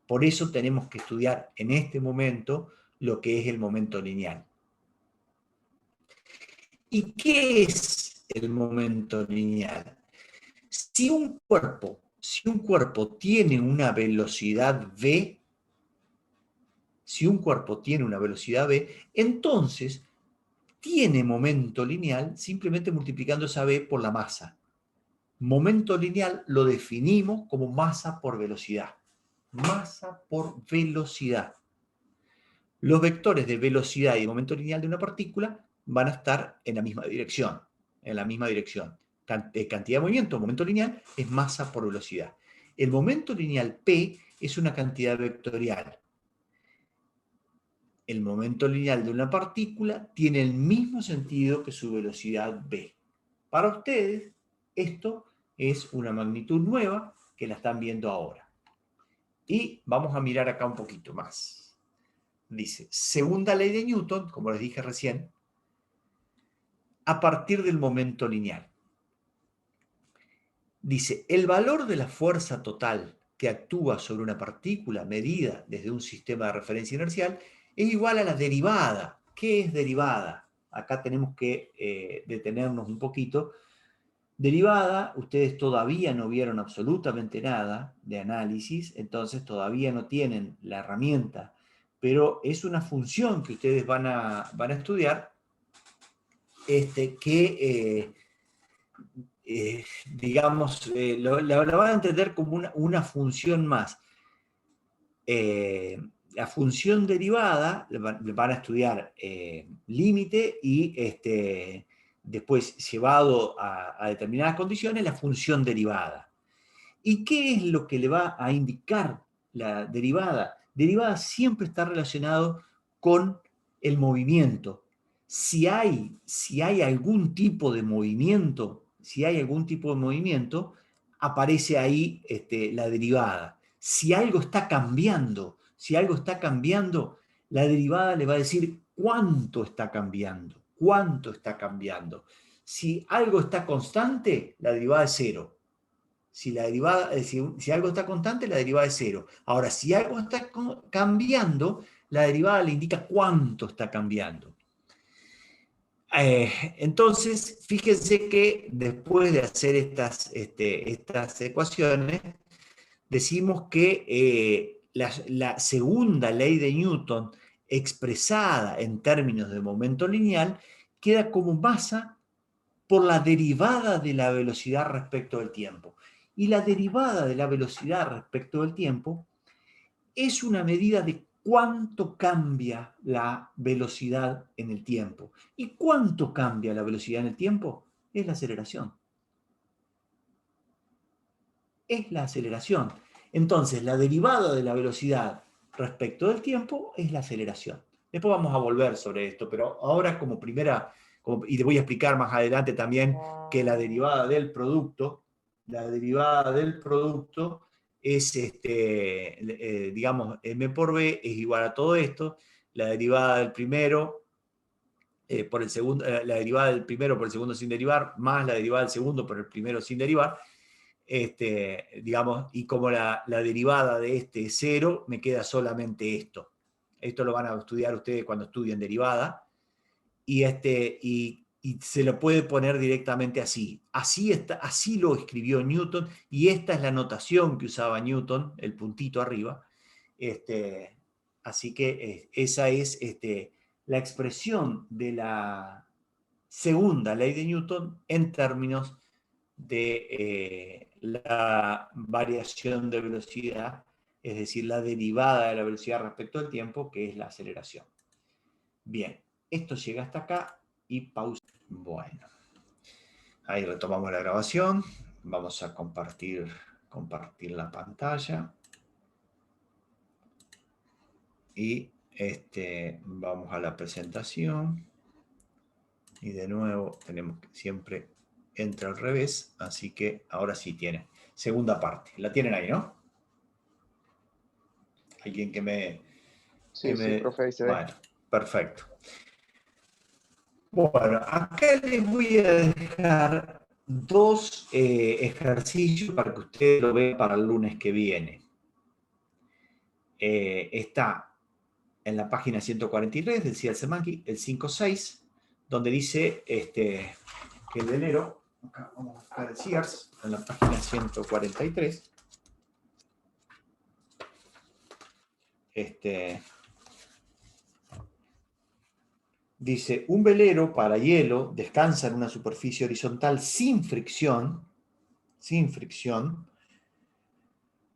S1: Por eso tenemos que estudiar en este momento lo que es el momento lineal. ¿Y qué es el momento lineal? Si un cuerpo tiene una velocidad v, entonces tiene momento lineal simplemente multiplicando esa v por la masa. Momento lineal lo definimos como masa por velocidad. Masa por velocidad. Los vectores de velocidad y momento lineal de una partícula van a estar en la misma dirección. En la misma dirección. Cantidad de movimiento, momento lineal, es masa por velocidad. El momento lineal P es una cantidad vectorial. El momento lineal de una partícula tiene el mismo sentido que su velocidad v. Para ustedes, esto es una magnitud nueva que la están viendo ahora. Y vamos a mirar acá un poquito más. Dice, segunda ley de Newton, como les dije recién, a partir del momento lineal. Dice, el valor de la fuerza total que actúa sobre una partícula medida desde un sistema de referencia inercial es igual a la derivada. ¿Qué es derivada? Acá tenemos que detenernos un poquito. Derivada, ustedes todavía no vieron absolutamente nada de análisis, entonces todavía no tienen la herramienta, pero es una función que ustedes van a estudiar que digamos, la van a entender como una función más. La función derivada, van a estudiar límite y después, llevado a determinadas condiciones, la función derivada. ¿Y qué es lo que le va a indicar la derivada? Derivada siempre está relacionado con el movimiento. Si hay algún tipo de movimiento, aparece ahí la derivada. Si algo está cambiando, la derivada le va a decir cuánto está cambiando. Si algo está constante, la derivada es cero. Si algo está constante, la derivada es cero. Ahora, si algo está cambiando, la derivada le indica cuánto está cambiando. Entonces, fíjense que después de hacer estas ecuaciones, decimos que la segunda ley de Newton, expresada en términos de momento lineal, queda como masa por la derivada de la velocidad respecto del tiempo. Y la derivada de la velocidad respecto del tiempo es una medida de cuánto cambia la velocidad en el tiempo. ¿Y cuánto cambia la velocidad en el tiempo? Es la aceleración. Entonces, la derivada de la velocidad respecto del tiempo es la aceleración. Después vamos a volver sobre esto, pero ahora como primera, y te voy a explicar más adelante también que la derivada del producto es, digamos, m por b es igual a todo esto, la derivada del primero por el segundo, la derivada del primero por el segundo sin derivar, más la derivada del segundo por el primero sin derivar, digamos, y como la derivada de este es cero, me queda solamente esto. Esto lo van a estudiar ustedes cuando estudien derivada, y se lo puede poner directamente así. Así lo escribió Newton, y esta es la notación que usaba Newton, el puntito arriba. Así que esa es la expresión de la segunda ley de Newton en términos de la variación de velocidad, es decir, la derivada de la velocidad respecto al tiempo, que es la aceleración. Bien, esto llega hasta acá y pausa. Bueno, ahí retomamos la grabación. Vamos a compartir la pantalla. Y vamos a la presentación. Y de nuevo tenemos que siempre entra al revés, así que ahora sí tiene. Segunda parte. La tienen ahí, ¿no? Alguien que me...
S5: Sí, profe, ahí se ve.
S1: Bueno, perfecto. Bueno, acá les voy a dejar dos ejercicios para que ustedes lo vean para el lunes que viene. Está en la página 143 del CIAL Semanki, el 5.6, donde dice que el de enero, acá vamos a buscar el CIARS, en la página 143, dice, un velero para hielo descansa en una superficie horizontal sin fricción,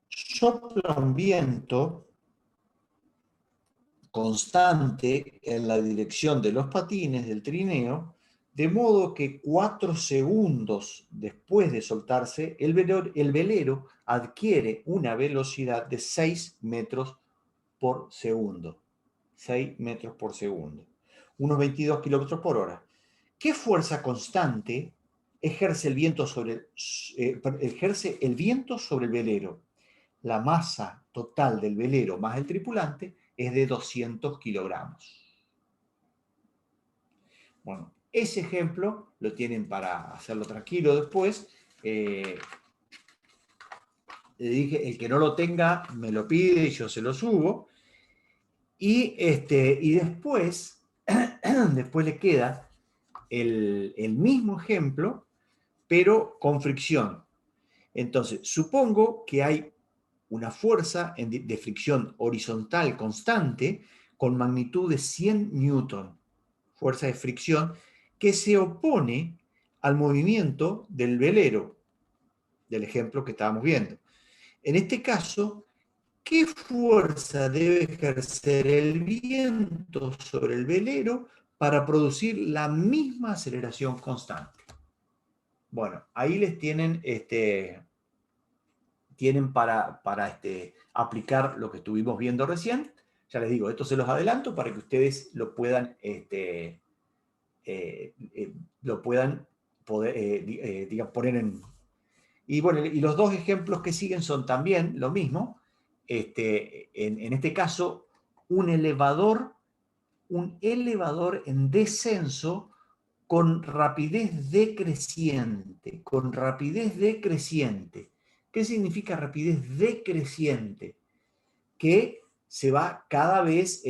S1: sopla un viento constante en la dirección de los patines del trineo, de modo que 4 segundos después de soltarse, el velero adquiere una velocidad de 6 metros por segundo. 6 metros por segundo. Unos 22 kilómetros por hora. ¿Qué fuerza constante ejerce el viento sobre el velero? La masa total del velero más el tripulante es de 200 kilogramos. Bueno, ese ejemplo lo tienen para hacerlo tranquilo después. Le dije, el que no lo tenga me lo pide y yo se lo subo. Y después, después le queda el mismo ejemplo, pero con fricción. Entonces, supongo que hay una fuerza de fricción horizontal constante con magnitud de 100 newton, fuerza de fricción, que se opone al movimiento del velero, del ejemplo que estábamos viendo. En este caso, ¿qué fuerza debe ejercer el viento sobre el velero para producir la misma aceleración constante? Bueno, ahí les tienen para aplicar lo que estuvimos viendo recién. Ya les digo, esto se los adelanto para que ustedes lo puedan, poner en... Y bueno, y los dos ejemplos que siguen son también lo mismo. En este caso, un elevador en descenso con rapidez decreciente, ¿Qué significa rapidez decreciente? Que se va cada vez,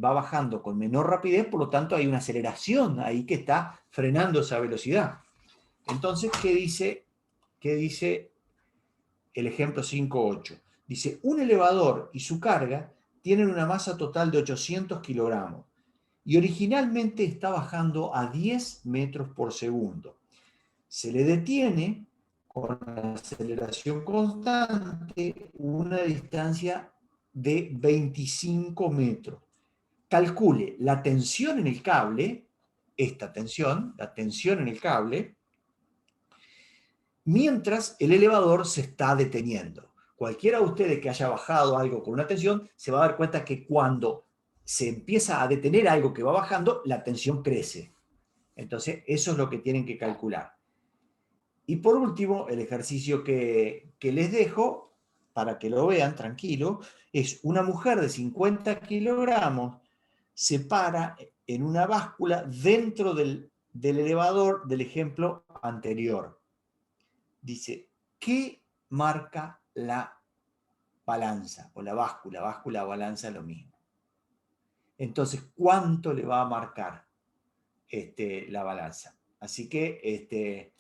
S1: va bajando con menor rapidez, por lo tanto hay una aceleración ahí que está frenando esa velocidad. Entonces, ¿qué dice el ejemplo 5.8? Dice, un elevador y su carga tienen una masa total de 800 kilogramos y originalmente está bajando a 10 metros por segundo. Se le detiene con aceleración constante una distancia de 25 metros. Calcule la tensión en el cable, esta tensión, la tensión en el cable, mientras el elevador se está deteniendo. Cualquiera de ustedes que haya bajado algo con una tensión se va a dar cuenta que cuando se empieza a detener algo que va bajando, la tensión crece. Entonces, eso es lo que tienen que calcular. Y por último, el ejercicio que les dejo, para que lo vean tranquilo, es una mujer de 50 kilogramos se para en una báscula dentro del elevador del ejemplo anterior. Dice, ¿qué marca la balanza? O la báscula, báscula, balanza es lo mismo. Entonces, ¿cuánto le va a marcar la balanza? Así que,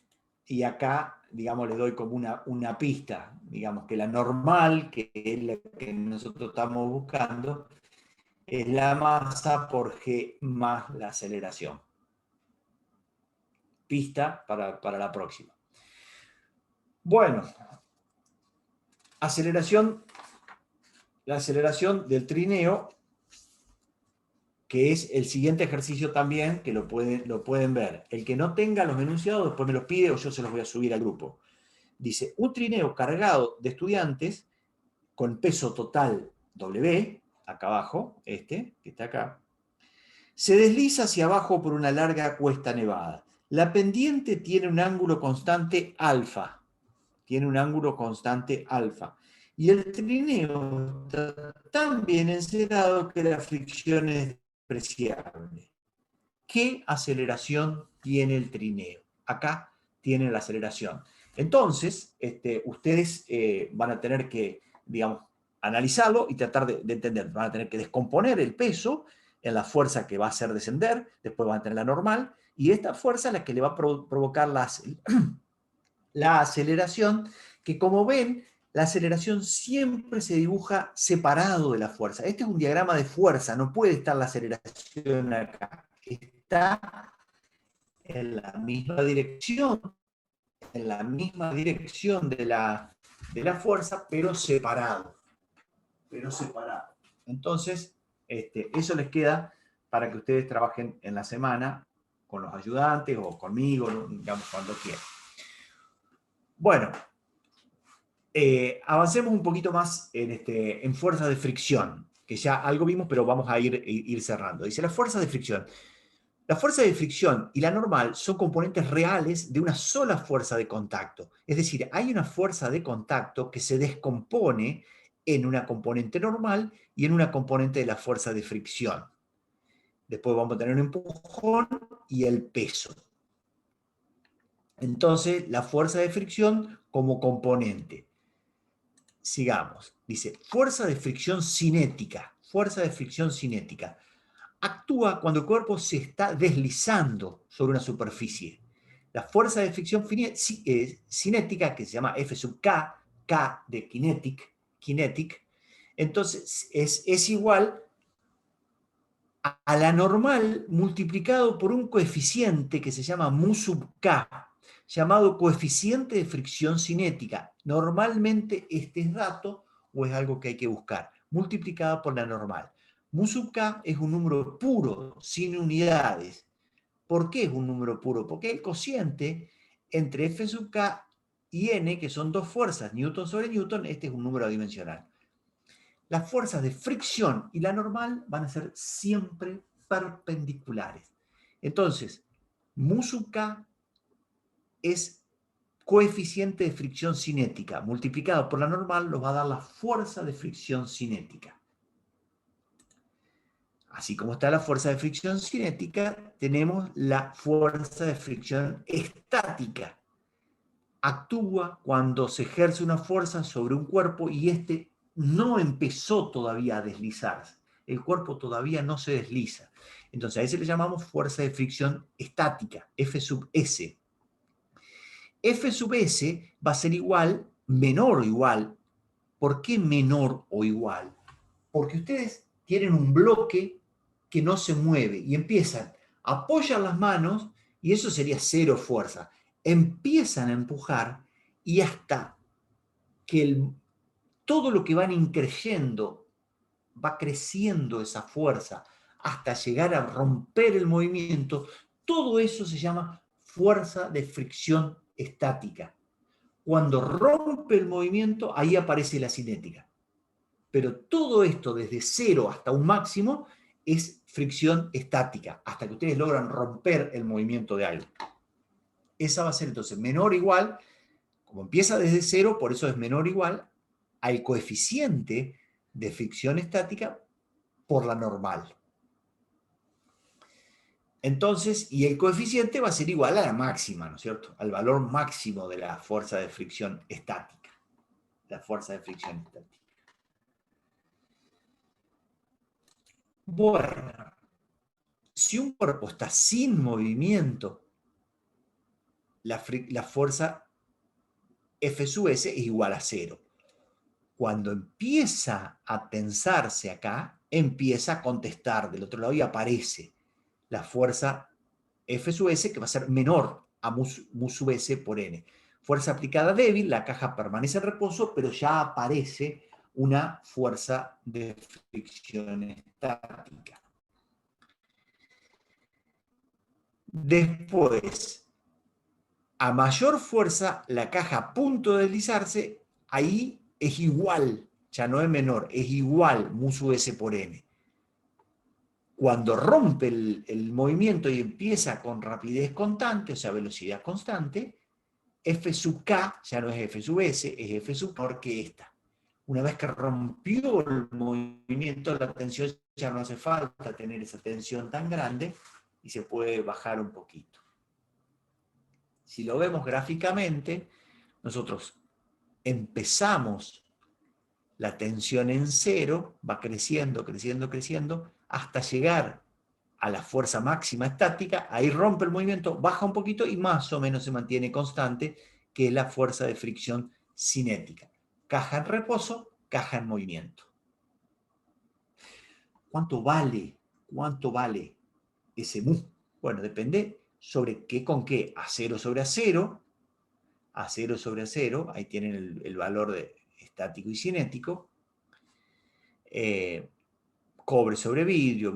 S1: y acá, digamos, le doy como una pista, digamos, que la normal, que es la que nosotros estamos buscando, es la masa por G más la aceleración. Pista para la próxima. Bueno, la aceleración del trineo, que es el siguiente ejercicio también, que lo pueden ver. El que no tenga los enunciados, después me los pide o yo se los voy a subir al grupo. Dice, un trineo cargado de estudiantes con peso total W, acá abajo, que está acá, se desliza hacia abajo por una larga cuesta nevada. La pendiente tiene un ángulo constante alfa. Y el trineo está tan bien encerado que la fricción es despreciable. ¿Qué aceleración tiene el trineo? Acá tiene la aceleración. Entonces, ustedes van a tener que, digamos, analizarlo y tratar de entender. Van a tener que descomponer el peso en la fuerza que va a hacer descender, después van a tener la normal, y esta fuerza es la que le va a provocar la aceleración, que como ven, la aceleración siempre se dibuja separado de la fuerza. Este es un diagrama de fuerza, no puede estar la aceleración acá. Está en la misma dirección, de la fuerza, pero separado. Entonces, Eso les queda para que ustedes trabajen en la semana con los ayudantes o conmigo, digamos, cuando quieran. Bueno, avancemos un poquito más en fuerza de fricción, que ya algo vimos, pero vamos a ir cerrando. Dice, la fuerza de fricción. La fuerza de fricción y la normal son componentes reales de una sola fuerza de contacto. Es decir, hay una fuerza de contacto que se descompone en una componente normal y en una componente de la fuerza de fricción. Después vamos a tener un empujón y el peso. Entonces, la fuerza de fricción como componente. Sigamos. Dice, fuerza de fricción cinética. Fuerza de fricción cinética. Actúa cuando el cuerpo se está deslizando sobre una superficie. La fuerza de fricción cinética, que se llama F sub K, K de kinetic, entonces es igual a la normal multiplicado por un coeficiente que se llama mu sub K, llamado coeficiente de fricción cinética. Normalmente este es dato o es algo que hay que buscar, multiplicado por la normal. Mu sub K es un número puro, sin unidades. ¿Por qué es un número puro? Porque el cociente entre F sub K y N, que son dos fuerzas, Newton sobre Newton, este es un número adimensional. Las fuerzas de fricción y la normal van a ser siempre perpendiculares. Entonces, mu sub K es coeficiente de fricción cinética, multiplicado por la normal nos va a dar la fuerza de fricción cinética. Así como está la fuerza de fricción cinética, tenemos la fuerza de fricción estática. Actúa cuando se ejerce una fuerza sobre un cuerpo y este no empezó todavía a deslizarse. El cuerpo todavía no se desliza. Entonces a ese le llamamos fuerza de fricción estática, F sub S. F sub S va a ser igual, menor o igual. ¿Por qué menor o igual? Porque ustedes tienen un bloque que no se mueve y empiezan, apoyan las manos y eso sería cero fuerza. Empiezan a empujar y hasta que todo lo que van increyendo va creciendo esa fuerza hasta llegar a romper el movimiento, todo eso se llama fuerza de fricción estática. Cuando rompe el movimiento, ahí aparece la cinética. Pero todo esto desde cero hasta un máximo es fricción estática, hasta que ustedes logran romper el movimiento de algo. Esa va a ser entonces menor o igual, como empieza desde cero, por eso es menor o igual, al coeficiente de fricción estática por la normal. Entonces, y el coeficiente va a ser igual a la máxima, ¿no es cierto? Al valor máximo de la fuerza de fricción estática. La fuerza de fricción estática. Bueno, si un cuerpo está sin movimiento, la fuerza F sub S es igual a 0. Cuando empieza a tensarse acá, empieza a contestar del otro lado y aparece la fuerza F sub S, que va a ser menor a mu sub S por N. Fuerza aplicada débil, la caja permanece en reposo, pero ya aparece una fuerza de fricción estática. Después, a mayor fuerza, la caja a punto de deslizarse, ahí es igual, ya no es menor, es igual mu sub S por N. Cuando rompe el movimiento y empieza con rapidez constante, o sea, velocidad constante, F sub K ya no es F sub S, es F sub K menor que esta. Una vez que rompió el movimiento, la tensión ya no hace falta tener esa tensión tan grande y se puede bajar un poquito. Si lo vemos gráficamente, nosotros empezamos la tensión en cero, va creciendo, creciendo, creciendo, hasta llegar a la fuerza máxima estática, ahí rompe el movimiento, baja un poquito y más o menos se mantiene constante, que es la fuerza de fricción cinética. Caja en reposo, caja en movimiento. ¿Cuánto vale ese mu? Bueno, depende sobre qué con qué. A 0 sobre A0, A0 sobre A0, ahí tienen el valor de estático y cinético. cobre sobre vidrio,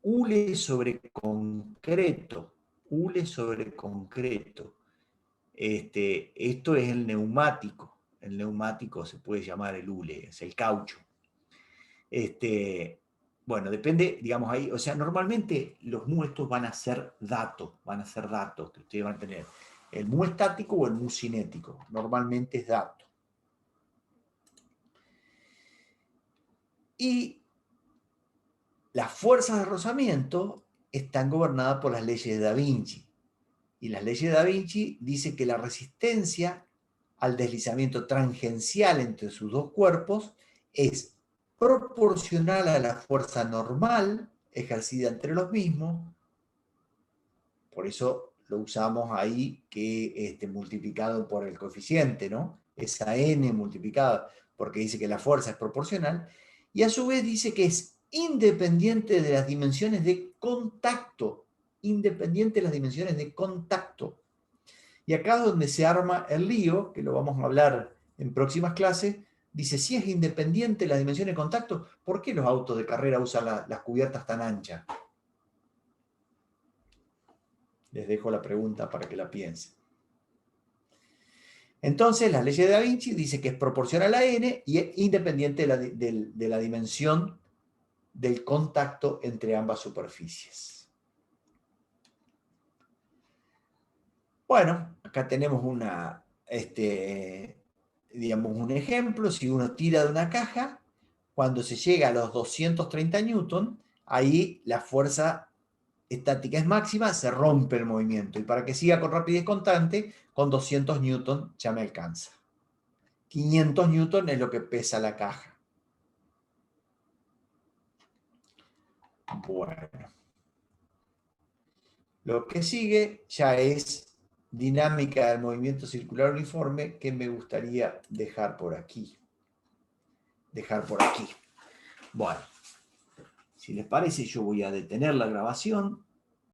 S1: hule sobre concreto, hule sobre concreto. Esto es el neumático. El neumático se puede llamar el hule, es el caucho. Bueno, depende, digamos ahí, o sea, normalmente los mu estos van a ser datos que ustedes van a tener. El mu estático o el mu cinético, normalmente es dato. Y las fuerzas de rozamiento están gobernadas por las leyes de Da Vinci. Y las leyes de Da Vinci dicen que la resistencia al deslizamiento tangencial entre sus dos cuerpos es proporcional a la fuerza normal ejercida entre los mismos. Por eso lo usamos ahí que multiplicado por el coeficiente, ¿no? Esa n multiplicada, porque dice que la fuerza es proporcional. Y a su vez dice que es independiente de las dimensiones de contacto. Independiente de las dimensiones de contacto. Y acá es donde se arma el lío, que lo vamos a hablar en próximas clases. Dice, si es independiente de las dimensiones de contacto, ¿por qué los autos de carrera usan las cubiertas tan anchas? Les dejo la pregunta para que la piensen. Entonces, la ley de Da Vinci dice que es proporcional a n y es independiente de la dimensión del contacto entre ambas superficies. Bueno, acá tenemos digamos un ejemplo. Si uno tira de una caja, cuando se llega a los 230 newton, ahí la fuerza estática es máxima, se rompe el movimiento. Y para que siga con rapidez constante, con 200 newton ya me alcanza. 500 newton es lo que pesa la caja. Bueno. Lo que sigue ya es dinámica del movimiento circular uniforme, que me gustaría dejar por aquí. Bueno, si les parece, yo voy a detener la grabación.